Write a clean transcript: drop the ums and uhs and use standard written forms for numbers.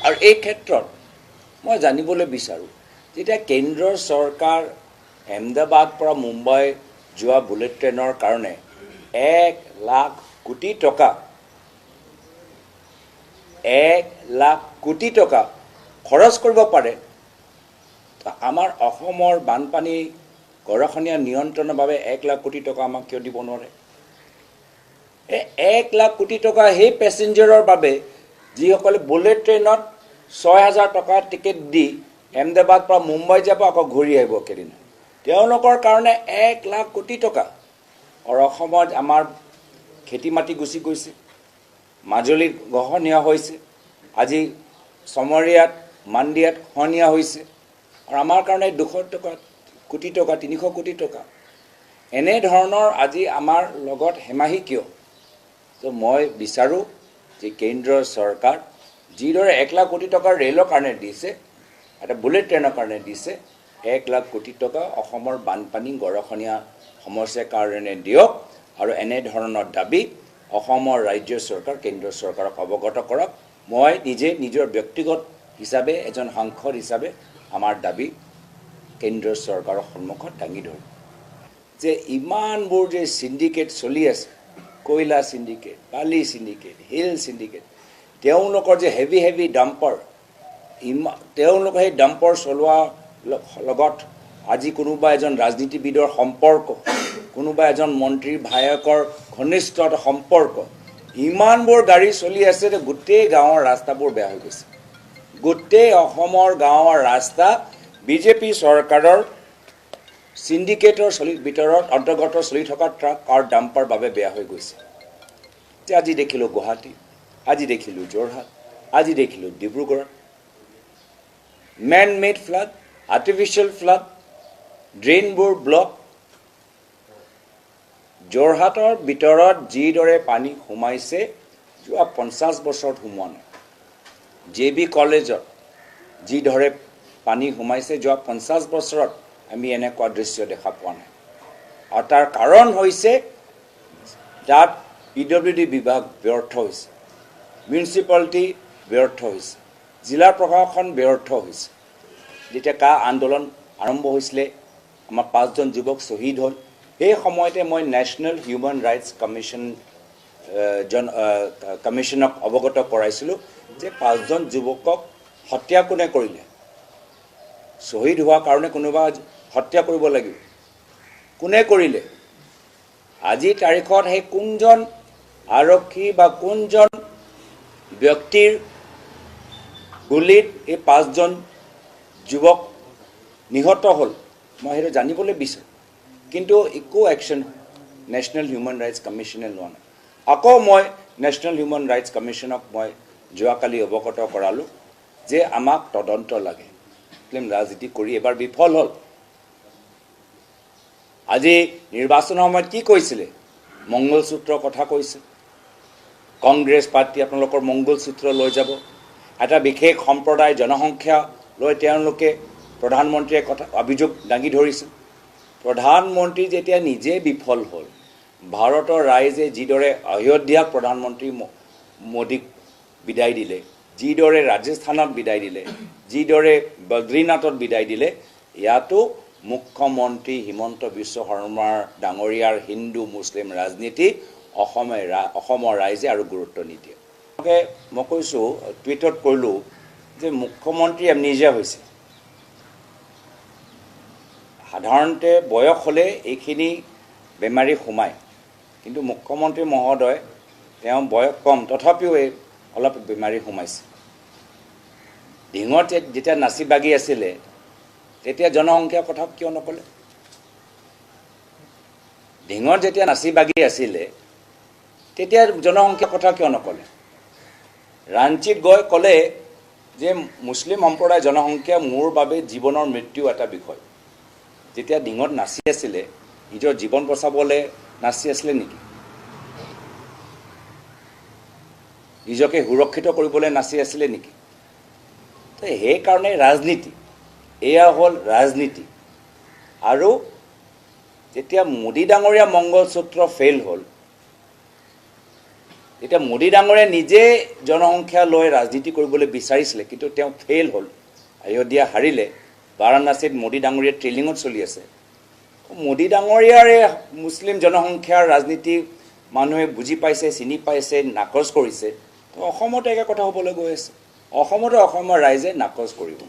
আৰু এই ক্ষেত্ৰত মই জানিবলৈ বিচাৰোঁ যেতিয়া কেন্দ্ৰৰ চৰকাৰ আহমেদাবাদ পৰা মুম্বাই যোৱা বুলেট ট্ৰেইনৰ কাৰণে 1 লাখ কোটি টকা 1 লাখ কোটি টকা খৰচ কৰিব পাৰে, আমাৰ অসমৰ বানপানী গৰাখহনীয়া নিয়ন্ত্ৰণৰ বাবে 1 লাখ কোটি টকা আমাক কিয় দিব নোৱাৰে? 1 লাখ কোটি টকা সেই পেছেঞ্জাৰৰ বাবে যিসকলে বুলেট ট্ৰেইনত 6,000 টকা টিকেট দি আহমেদাবাদ পৰা মুম্বাই যাব আকৌ ঘূৰি আহিব কেইদিন, তেওঁলোকৰ কাৰণে 1 লাখ কোটি টকা। আৰু অসমত আমাৰ খেতি মাটি গুচি গৈছে, মাজুলীত গহনীয়া হৈছে, আজি চমৰীয়াত মাণ্ডিয়াত খহনীয়া হৈছে, আৰু আমাৰ কাৰণে 200 কোটি টকা 300 কোটি টকা এনেধৰণৰ আজি আমাৰ লগত হেমাহি কিয়? তো মই বিচাৰোঁ যে কেন্দ্ৰৰ চৰকাৰ যিদৰে 1 লাখ কোটি টকাৰ ৰেলৰ কাৰণে দিছে, এটা বুলেট ট্ৰেইনৰ কাৰণে দিছে, 1 লাখ কোটি টকা অসমৰ বানপানী গৰাখহনীয়া সমস্যাৰ কাৰণে দিয়ক। আৰু এনেধৰণৰ দাবী অসমৰ ৰাজ্য চৰকাৰ কেন্দ্ৰীয় চৰকাৰক অৱগত কৰক। মই নিজে নিজৰ ব্যক্তিগত হিচাপে এজন সাংসদ হিচাপে আমাৰ দাবী কেন্দ্ৰীয় চৰকাৰৰ সন্মুখত দাঙি ধৰোঁ যে ইমানবোৰ যে চিণ্ডিকেট চলি আছে, কয়লা চিণ্ডিকেট, বালি চিণ্ডিকেট, শিল চিণ্ডিকেট, তেওঁলোকৰ যে হেভি ডাম্পাৰ, তেওঁলোকে সেই ডাম্পাৰ চলোৱাৰ লগত আজি কোনোবা এজন ৰাজনীতিবিদৰ সম্পৰ্ক, কোনোবা এজন মন্ত্ৰীৰ ভায়েকৰ ঘনিষ্ঠ সম্পৰ্ক, ইমানবোৰ গাড়ী চলি আছে যে গোটেই গাঁৱৰ ৰাস্তাবোৰ বেয়া হৈ গৈছে। গোটেই অসমৰ গাঁৱৰ ৰাস্তা বিজেপি চৰকাৰৰ চিণ্ডিকেটৰ ভিতৰত অন্তৰ্গত চলি থকা ট্ৰাক আৰু ডাম্পাৰ বাবে বেয়া হৈ গৈছে। যে আজি দেখিলোঁ গুৱাহাটী, আজি দেখিলোঁ যোৰহাট, আজি দেখিলোঁ Dibrugarh, man made flood, artificial flood, ড্ৰেইনবোৰ ব্লক। যোৰহাটৰ ভিতৰত যিদৰে পানী সোমাইছে যোৱা 50 বছৰত সোমোৱা নাই। JB কলেজত যিদৰে পানী সোমাইছে যোৱা 50 বছৰত আমি এনেকুৱা দৃশ্য দেখা পোৱা নাই। আৰু তাৰ কাৰণ হৈছে তাত PWD বিভাগ ব্যৰ্থ হৈছে, মিউনিচিপালিটি ব্যৰ্থ হৈছে, জিলা প্ৰশাসন ব্যৰ্থ হৈছে। যেতিয়া আন্দোলন আৰম্ভ হৈছিলে, আমাৰ 5জন যুৱক শ্বহীদ হ'ল, সেই সময়তে মই নেশ্যনেল হিউমেন ৰাইটছ কমিশ্যনক অৱগত কৰাইছিলোঁ যে 5জন যুৱকক হত্যা কোনে কৰিলে? শ্বহীদ হোৱাৰ কাৰণে কোনোবা হত্যা কৰিব লাগিব, কোনে কৰিলে? আজিৰ তাৰিখত সেই কোনজন আৰক্ষী বা কোনজন ব্যক্তিৰ গুলীত এই 5জন যুৱক নিহত হ'ল মই সেইটো জানিবলৈ বিচাৰোঁ। কিন্তু একো একশ্যন নেশ্যনেল হিউমেন ৰাইটছ কমিশ্যনে লোৱা নাই। আকৌ মই নেশ্যনেল হিউমেন ৰাইটছ কমিশ্যনক মই যোৱাকালি অৱগত কৰালোঁ যে আমাক তদন্ত লাগে। ৰাজনীতি কৰি এবাৰ বিফল হ'ল। আজি নিৰ্বাচনৰ সময়ত কি কৈছিলে? মংগলসূত্ৰৰ কথা কৈছে। কংগ্ৰেছ পাৰ্টি আপোনালোকৰ মংগলসূত্ৰ লৈ যাব, এটা বিশেষ সম্প্ৰদায় জনসংখ্যা লৈ তেওঁলোকে প্ৰধানমন্ত্ৰীয়ে কথা অভিযোগ দাঙি ধৰিছিল। প্ৰধানমন্ত্ৰী যেতিয়া নিজে বিফল হ'ল, ভাৰতৰ ৰাইজে যিদৰে অযোধ্যাক প্ৰধানমন্ত্ৰী মোদীক বিদায় দিলে, যিদৰে ৰাজস্থানত বিদায় দিলে, যিদৰে বদ্ৰীনাথত বিদায় দিলে, ইয়াতো মুখ্যমন্ত্ৰী হিমন্ত বিশ্ব শৰ্মাৰ ডাঙৰীয়াৰ হিন্দু মুছলিম ৰাজনীতি অসমৰ ৰাইজে আৰু গুৰুত্ব নিদিয়ে। মই কৈছোঁ, টুইটত কৰিলোঁ যে মুখ্যমন্ত্ৰী এমনেজিয়া হৈছে। সাধাৰণতে বয়স হ'লে এইখিনি বেমাৰী সোমায়, কিন্তু মুখ্যমন্ত্ৰী মহোদয় তেওঁ বয়স কম, তথাপিও অলপ বেমাৰী সোমাইছে। ডিঙত যেতিয়া নাচি বাগি আছিলে তেতিয়া জনসংখ্যাৰ কথা কিয় নক'লে? ডিঙত যেতিয়া নাচি বাগি আছিলে তেতিয়া জনসংখ্যাৰ কথা কিয় নক'লে? ৰাঞ্চিত গৈ ক'লে যে মুছলিম সম্প্ৰদায়ৰ জনসংখ্যা মোৰ বাবে জীৱনৰ মৃত্যু এটা বিষয়। যেতিয়া ডিঙত নাচি আছিলে নিজৰ জীৱন বচাবলৈ নাচি আছিলে নেকি? নিজকে সুৰক্ষিত কৰিবলৈ নাচি আছিলে নেকি? তো সেইকাৰণে ৰাজনীতি, এয়া হ'ল ৰাজনীতি। আৰু যেতিয়া মোদী ডাঙৰীয়া মংগলসূত্ৰ ফেইল হ'ল, এতিয়া মোদী ডাঙৰে নিজে জনসংখ্যা লৈ ৰাজনীতি কৰিবলৈ বিচাৰিছিলে, কিন্তু তেওঁ ফেইল হ'ল। অযোধ্যা হাৰিলে, বাৰাণসীত মোদী ডাঙৰীয়া ট্ৰেইলিঙত চলি আছে। মোদী ডাঙৰীয়াৰে মুছলিম জনসংখ্যাৰ ৰাজনীতি মানুহে বুজি পাইছে, চিনি পাইছে, নাকচ কৰিছে। তো অসমতো একে কথা হ'বলৈ গৈ আছে। অসমতো অসমৰ ৰাইজে নাকচ কৰিব।